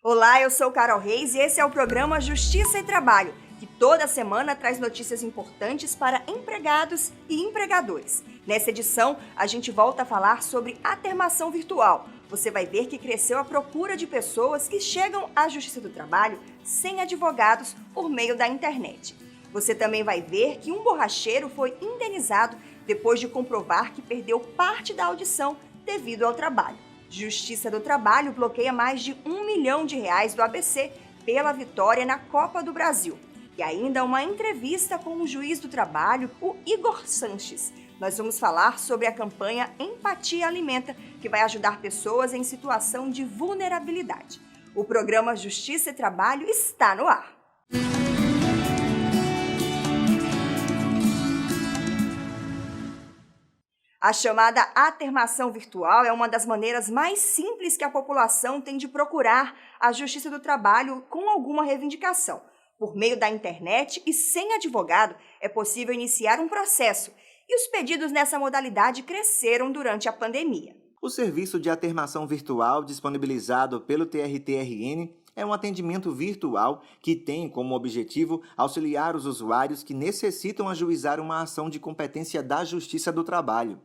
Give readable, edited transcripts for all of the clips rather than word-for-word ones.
Olá, eu sou Carol Reis e esse é o programa Justiça e Trabalho, que toda semana traz notícias importantes para empregados e empregadores. Nessa edição, a gente volta a falar sobre atermação virtual. Você vai ver que cresceu a procura de pessoas que chegam à Justiça do Trabalho sem advogados por meio da internet. Você também vai ver que um borracheiro foi indenizado depois de comprovar que perdeu parte da audição devido ao trabalho. Justiça do Trabalho bloqueia mais de R$ 1 milhão do ABC pela vitória na Copa do Brasil. E ainda uma entrevista com o juiz do trabalho, o Igor Sanches. Nós vamos falar sobre a campanha Empatia Alimenta, que vai ajudar pessoas em situação de vulnerabilidade. O programa Justiça e Trabalho está no ar. A chamada atermação virtual é uma das maneiras mais simples que a população tem de procurar a Justiça do Trabalho com alguma reivindicação. Por meio da internet e sem advogado, é possível iniciar um processo. E os pedidos nessa modalidade cresceram durante a pandemia. O serviço de atermação virtual disponibilizado pelo TRT-RN é um atendimento virtual que tem como objetivo auxiliar os usuários que necessitam ajuizar uma ação de competência da Justiça do Trabalho.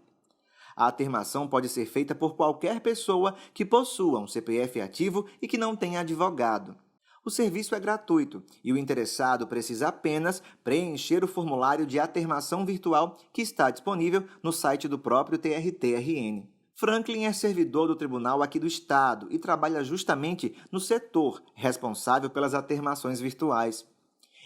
A atermação pode ser feita por qualquer pessoa que possua um CPF ativo e que não tenha advogado. O serviço é gratuito e o interessado precisa apenas preencher o formulário de atermação virtual que está disponível no site do próprio TRT-RN. Franklin é servidor do Tribunal aqui do Estado e trabalha justamente no setor responsável pelas atermações virtuais.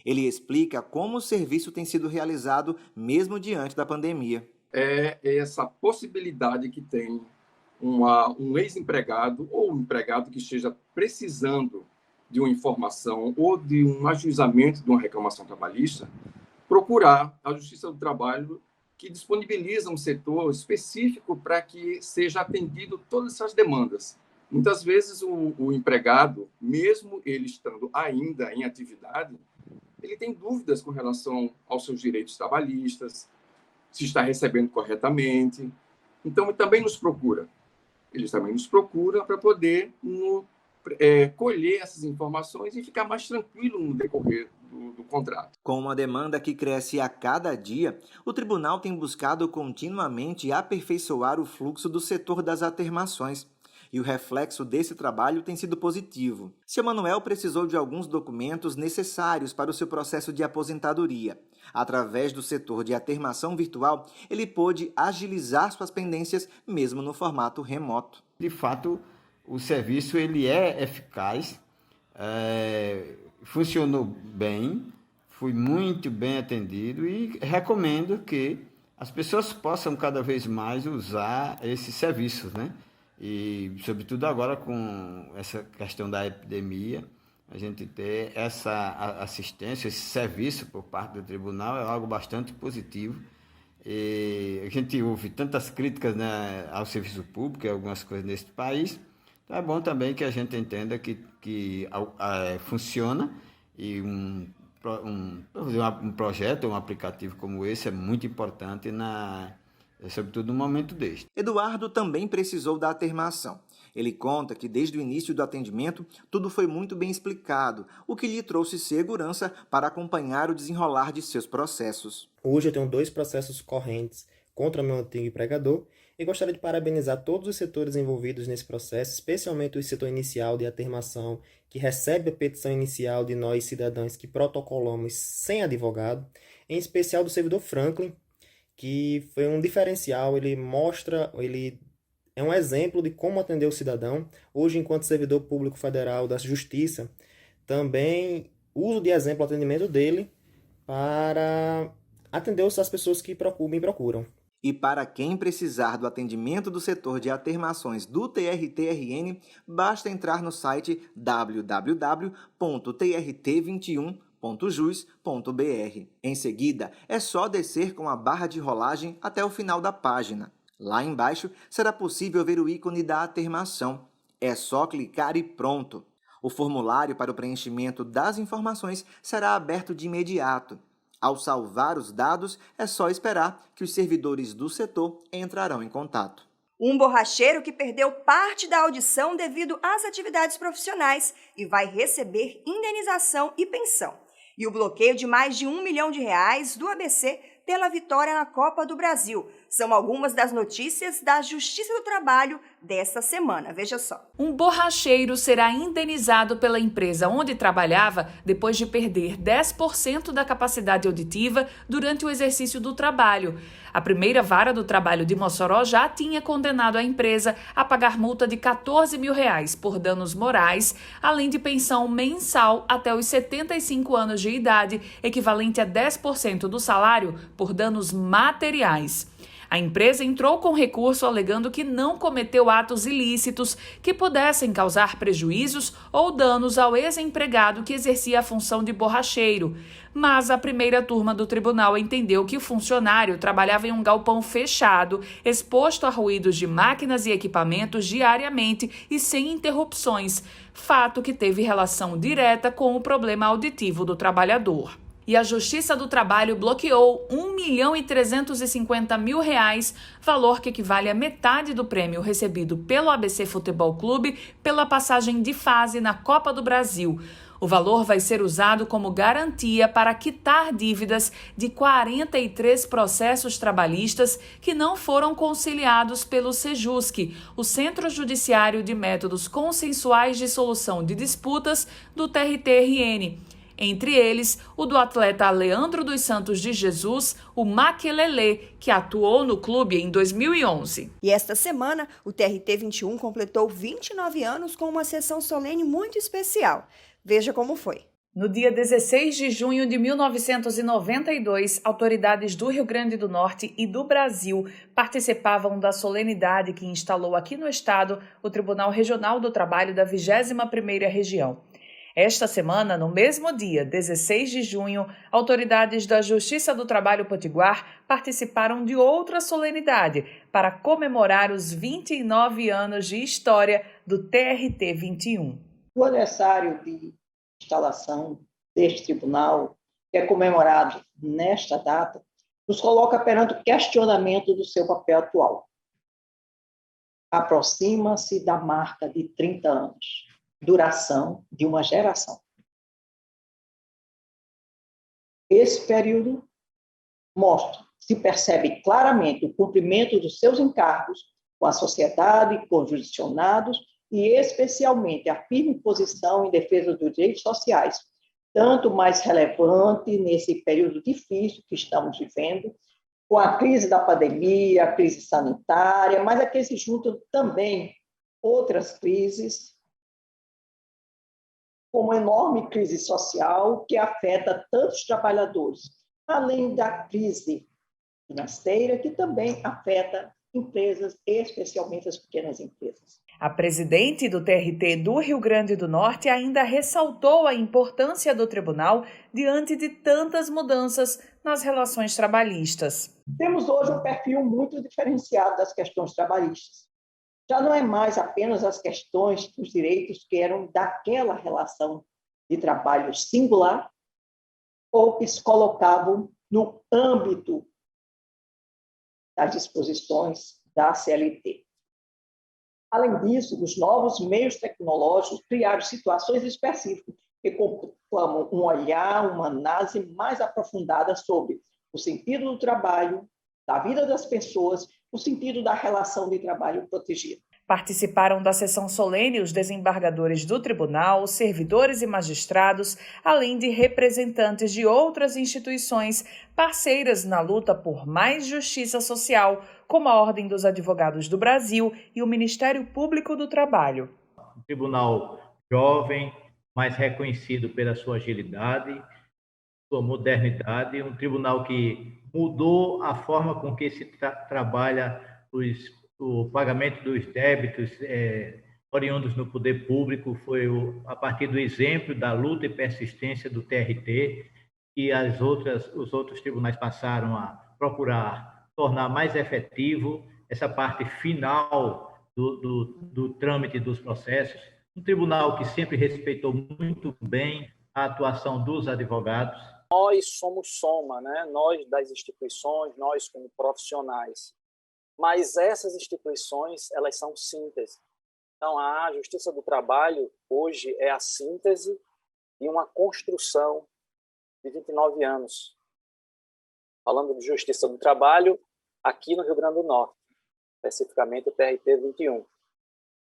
Ele explica como o serviço tem sido realizado mesmo diante da pandemia. É essa possibilidade que tem um ex-empregado ou um empregado que esteja precisando de uma informação ou de um ajuizamento de uma reclamação trabalhista, procurar a Justiça do Trabalho, que disponibiliza um setor específico para que seja atendido todas essas demandas. Muitas vezes o empregado, mesmo ele estando ainda em atividade, ele tem dúvidas com relação aos seus direitos trabalhistas, se está recebendo corretamente. Então, ele também nos procura. Eles também nos procuram para poder colher essas informações e ficar mais tranquilo no decorrer do contrato. Com uma demanda que cresce a cada dia, o tribunal tem buscado continuamente aperfeiçoar o fluxo do setor das atermações. E o reflexo desse trabalho tem sido positivo. Seu Manuel precisou de alguns documentos necessários para o seu processo de aposentadoria. Através do setor de atermação virtual, ele pôde agilizar suas pendências, mesmo no formato remoto. De fato, o serviço ele é eficaz, funcionou bem, fui muito bem atendido e recomendo que as pessoas possam cada vez mais usar esses serviços, né? E, sobretudo agora com essa questão da epidemia, a gente ter essa assistência, esse serviço por parte do tribunal é algo bastante positivo. E a gente ouve tantas críticas, né, ao serviço público e algumas coisas nesse país. Então é bom também que a gente entenda que funciona e um projeto, um aplicativo como esse é muito importante sobretudo no momento deste. Eduardo também precisou da atermação. Ele conta que desde o início do atendimento tudo foi muito bem explicado, o que lhe trouxe segurança para acompanhar o desenrolar de seus processos. Hoje eu tenho 2 processos correntes contra meu antigo empregador e gostaria de parabenizar todos os setores envolvidos nesse processo, especialmente o setor inicial de atermação, que recebe a petição inicial de nós cidadãos que protocolamos sem advogado, em especial do servidor Franklin, que foi um diferencial, ele é um exemplo de como atender o cidadão. Hoje, enquanto servidor público federal da Justiça, também uso de exemplo o atendimento dele para atender as pessoas que me procuram. E para quem precisar do atendimento do setor de atermações do TRT-RN, basta entrar no site www.trt21.jus.br. Em seguida, é só descer com a barra de rolagem até o final da página. Lá embaixo será possível ver o ícone da atermação. É só clicar e pronto. O formulário para o preenchimento das informações será aberto de imediato. Ao salvar os dados, é só esperar que os servidores do setor entrarão em contato. Um borracheiro que perdeu parte da audição devido às atividades profissionais e vai receber indenização e pensão. E o bloqueio de mais de R$ 1 milhão do ABC pela vitória na Copa do Brasil. São algumas das notícias da Justiça do Trabalho desta semana. Veja só. Um borracheiro será indenizado pela empresa onde trabalhava depois de perder 10% da capacidade auditiva durante o exercício do trabalho. A primeira vara do trabalho de Mossoró já tinha condenado a empresa a pagar multa de R$ 14 mil por danos morais, além de pensão mensal até os 75 anos de idade, equivalente a 10% do salário por danos materiais. A empresa entrou com recurso alegando que não cometeu atos ilícitos que pudessem causar prejuízos ou danos ao ex-empregado que exercia a função de borracheiro. Mas a primeira turma do tribunal entendeu que o funcionário trabalhava em um galpão fechado, exposto a ruídos de máquinas e equipamentos diariamente e sem interrupções, fato que teve relação direta com o problema auditivo do trabalhador. E a Justiça do Trabalho bloqueou R$ 1.350.000, valor que equivale a metade do prêmio recebido pelo ABC Futebol Clube pela passagem de fase na Copa do Brasil. O valor vai ser usado como garantia para quitar dívidas de 43 processos trabalhistas que não foram conciliados pelo Sejusc, o Centro Judiciário de Métodos Consensuais de Solução de Disputas do TRT-RN. Entre eles, o do atleta Leandro dos Santos de Jesus, o Maquelele, que atuou no clube em 2011. E esta semana, o TRT-21 completou 29 anos com uma sessão solene muito especial. Veja como foi. No dia 16 de junho de 1992, autoridades do Rio Grande do Norte e do Brasil participavam da solenidade que instalou aqui no estado o Tribunal Regional do Trabalho da 21ª Região. Esta semana, no mesmo dia, 16 de junho, autoridades da Justiça do Trabalho Potiguar participaram de outra solenidade para comemorar os 29 anos de história do TRT-21. O aniversário de instalação deste tribunal, que é comemorado nesta data, nos coloca perante o questionamento do seu papel atual. Aproxima-se da marca de 30 anos. Duração de uma geração. Esse período se percebe claramente o cumprimento dos seus encargos com a sociedade, com os jurisdicionados e, especialmente, a firme posição em defesa dos direitos sociais, tanto mais relevante nesse período difícil que estamos vivendo, com a crise da pandemia, a crise sanitária, mas aqui se juntam também outras crises, como uma enorme crise social que afeta tantos trabalhadores, além da crise financeira que também afeta empresas, especialmente as pequenas empresas. A presidente do TRT do Rio Grande do Norte ainda ressaltou a importância do tribunal diante de tantas mudanças nas relações trabalhistas. Temos hoje um perfil muito diferenciado das questões trabalhistas. Já não é mais apenas as questões dos direitos que eram daquela relação de trabalho singular ou que se colocavam no âmbito das disposições da CLT. Além disso, os novos meios tecnológicos criaram situações específicas que conclamam um olhar, uma análise mais aprofundada sobre o sentido do trabalho, da vida das pessoas, o sentido da relação de trabalho protegida. Participaram da sessão solene os desembargadores do tribunal, servidores e magistrados, além de representantes de outras instituições parceiras na luta por mais justiça social, como a Ordem dos Advogados do Brasil e o Ministério Público do Trabalho. Um tribunal jovem, mais reconhecido pela sua agilidade, sua modernidade, um tribunal que mudou a forma com que se trabalha o pagamento dos débitos oriundos no poder público. Foi a partir do exemplo da luta e persistência do TRT que os outros tribunais passaram a procurar tornar mais efetivo essa parte final do trâmite dos processos. Um tribunal que sempre respeitou muito bem a atuação dos advogados. Nós somos soma, né? Nós das instituições, nós como profissionais, mas essas instituições, elas são síntese. Então, a Justiça do Trabalho, hoje, é a síntese de uma construção de 29 anos. Falando de Justiça do Trabalho, aqui no Rio Grande do Norte, especificamente o TRT 21.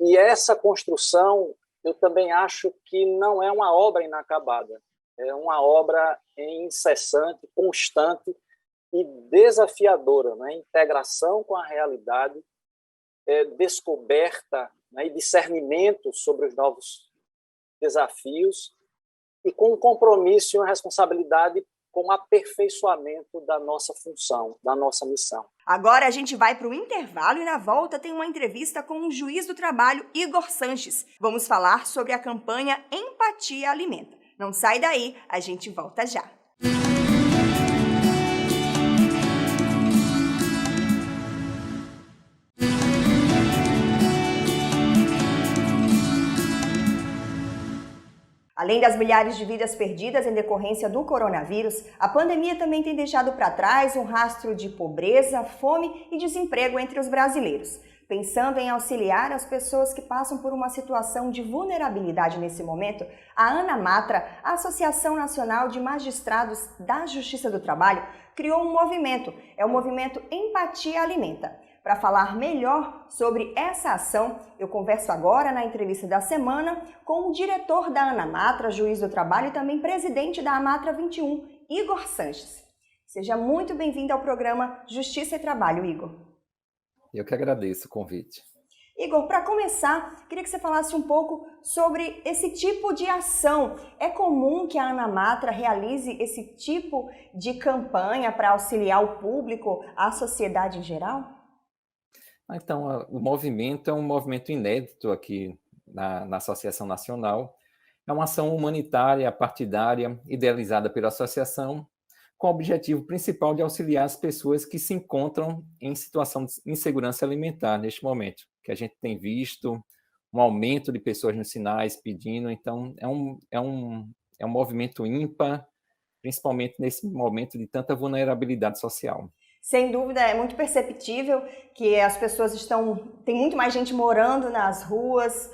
E essa construção, eu também acho que não é uma obra inacabada, é uma obra incessante, constante e desafiadora, né? Integração com a realidade, descoberta, né? E discernimento sobre os novos desafios e com um compromisso e uma responsabilidade com o aperfeiçoamento da nossa função, da nossa missão. Agora a gente vai para o intervalo e na volta tem uma entrevista com o juiz do trabalho, Igor Sanches. Vamos falar sobre a campanha Empatia Alimenta. Não sai daí, a gente volta já. Além das milhares de vidas perdidas em decorrência do coronavírus, a pandemia também tem deixado para trás um rastro de pobreza, fome e desemprego entre os brasileiros. Pensando em auxiliar as pessoas que passam por uma situação de vulnerabilidade nesse momento, a ANAMATRA, a Associação Nacional de Magistrados da Justiça do Trabalho, criou um movimento, é o movimento Empatia Alimenta. Para falar melhor sobre essa ação, eu converso agora na entrevista da semana com o diretor da ANAMATRA, juiz do trabalho e também presidente da AMATRA 21, Igor Sanches. Seja muito bem-vindo ao programa Justiça e Trabalho, Igor. Eu que agradeço o convite. Igor, para começar, queria que você falasse um pouco sobre esse tipo de ação. É comum que a ANAMATRA realize esse tipo de campanha para auxiliar o público, a sociedade em geral? Então, o movimento é um movimento inédito aqui na Associação Nacional. É uma ação humanitária, partidária, idealizada pela associação, com o objetivo principal de auxiliar as pessoas que se encontram em situação de insegurança alimentar neste momento, que a gente tem visto um aumento de pessoas nos sinais pedindo. Então, é um movimento ímpar, principalmente nesse momento de tanta vulnerabilidade social. Sem dúvida, é muito perceptível que as pessoas tem muito mais gente morando nas ruas,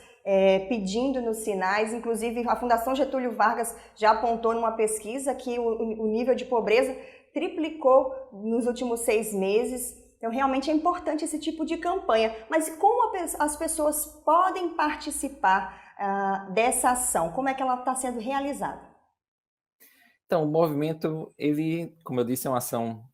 pedindo nos sinais. Inclusive, a Fundação Getúlio Vargas já apontou numa pesquisa que o nível de pobreza triplicou nos últimos 6 meses. Então, realmente é importante esse tipo de campanha. Mas como as pessoas podem participar dessa ação? Como é que ela está sendo realizada? Então, o movimento, ele, como eu disse, é uma ação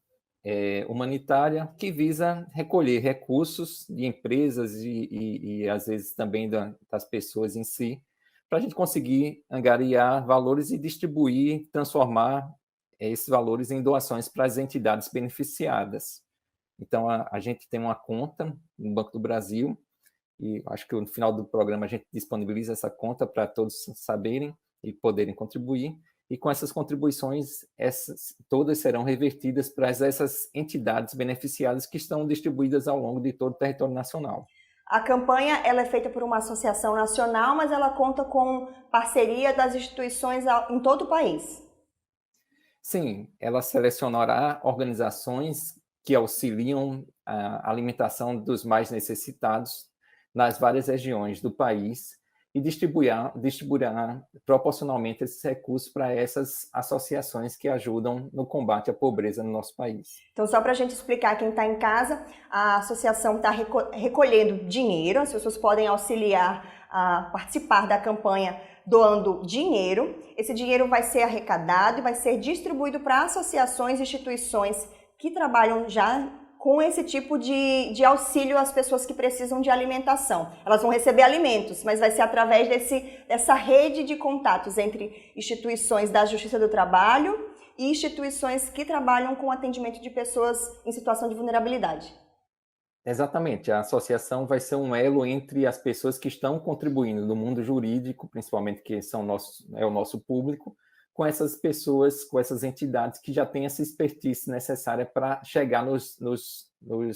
humanitária que visa recolher recursos de empresas e às vezes também das pessoas em si, para a gente conseguir angariar valores e distribuir, transformar esses valores em doações para as entidades beneficiadas. Então, a gente tem uma conta no Banco do Brasil, e acho que no final do programa a gente disponibiliza essa conta para todos saberem e poderem contribuir. E com essas contribuições, todas serão revertidas para essas entidades beneficiadas que estão distribuídas ao longo de todo o território nacional. A campanha ela é feita por uma associação nacional, mas ela conta com parceria das instituições em todo o país. Sim, ela selecionará organizações que auxiliam a alimentação dos mais necessitados nas várias regiões do país e distribuirá proporcionalmente esses recursos para essas associações que ajudam no combate à pobreza no nosso país. Então, só para a gente explicar quem está em casa, a associação está recolhendo dinheiro, as pessoas podem auxiliar a participar da campanha doando dinheiro. Esse dinheiro vai ser arrecadado e vai ser distribuído para associações e instituições que trabalham já com esse tipo de auxílio às pessoas que precisam de alimentação. Elas vão receber alimentos, mas vai ser através dessa rede de contatos entre instituições da Justiça do Trabalho e instituições que trabalham com atendimento de pessoas em situação de vulnerabilidade. Exatamente. A associação vai ser um elo entre as pessoas que estão contribuindo no mundo jurídico, principalmente que é o nosso público, com essas pessoas, com essas entidades que já têm essa expertise necessária para chegar nos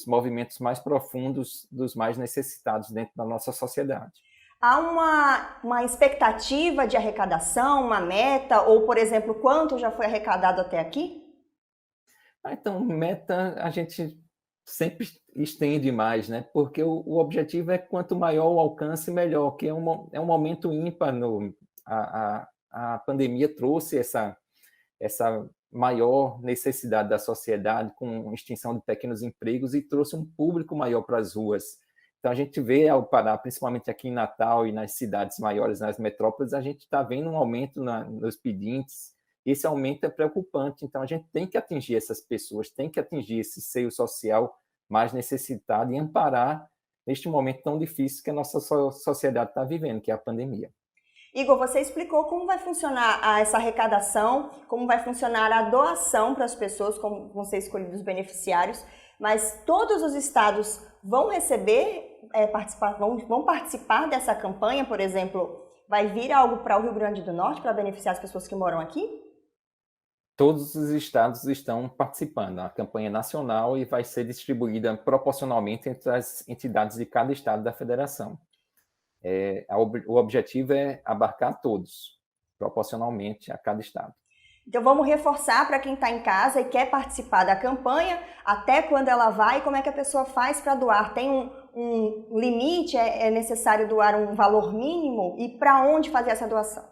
movimentos mais profundos dos mais necessitados dentro da nossa sociedade. Há uma expectativa de arrecadação, uma meta, ou, por exemplo, quanto já foi arrecadado até aqui? Então, meta, a gente sempre estende mais, né? Porque o objetivo é quanto maior o alcance, melhor, que é um momento ímpar. A pandemia trouxe essa maior necessidade da sociedade com extinção de pequenos empregos e trouxe um público maior para as ruas. Então, a gente vê ao Pará, principalmente aqui em Natal e nas cidades maiores, nas metrópoles, a gente está vendo um aumento nos pedintes. Esse aumento é preocupante. Então, a gente tem que atingir essas pessoas, tem que atingir esse seio social mais necessitado e amparar neste momento tão difícil que a nossa sociedade está vivendo, que é a pandemia. Igor, você explicou como vai funcionar essa arrecadação, como vai funcionar a doação para as pessoas, como vão ser escolhidos os beneficiários, mas todos os estados vão receber, vão participar dessa campanha, por exemplo, vai vir algo para o Rio Grande do Norte para beneficiar as pessoas que moram aqui? Todos os estados estão participando da campanha nacional e vai ser distribuída proporcionalmente entre as entidades de cada estado da federação. O objetivo é abarcar todos, proporcionalmente a cada estado. Então vamos reforçar para quem está em casa e quer participar da campanha, até quando ela vai e como é que a pessoa faz para doar. Tem um limite? É necessário doar um valor mínimo? E para onde fazer essa doação?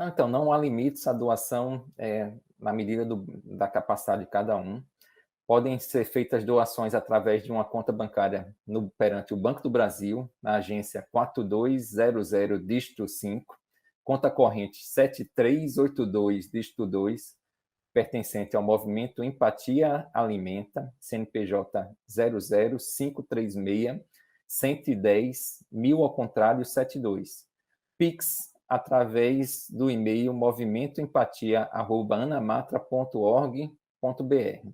Então, não há limites, a doação é na medida da capacidade de cada um. Podem ser feitas doações através de uma conta bancária perante o Banco do Brasil, na agência 4200, dígito 5, conta corrente 7382, dígito 2, pertencente ao movimento Empatia Alimenta, CNPJ 00536 110 1000 ao contrário 72. Pix através do e-mail movimentoempatia@anamatra.org.br.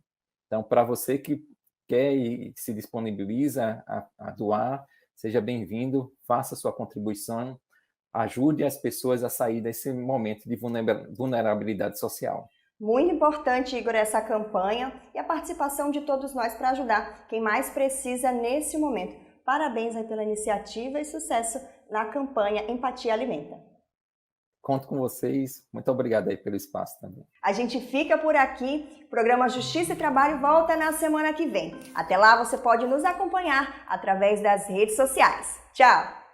Então, para você que quer e se disponibiliza a doar, seja bem-vindo, faça sua contribuição, ajude as pessoas a sair desse momento de vulnerabilidade social. Muito importante, Igor, essa campanha e a participação de todos nós para ajudar quem mais precisa nesse momento. Parabéns aí pela iniciativa e sucesso na campanha Empatia Alimenta. Conto com vocês. Muito obrigado aí pelo espaço também. A gente fica por aqui. O programa Justiça e Trabalho volta na semana que vem. Até lá você pode nos acompanhar através das redes sociais. Tchau!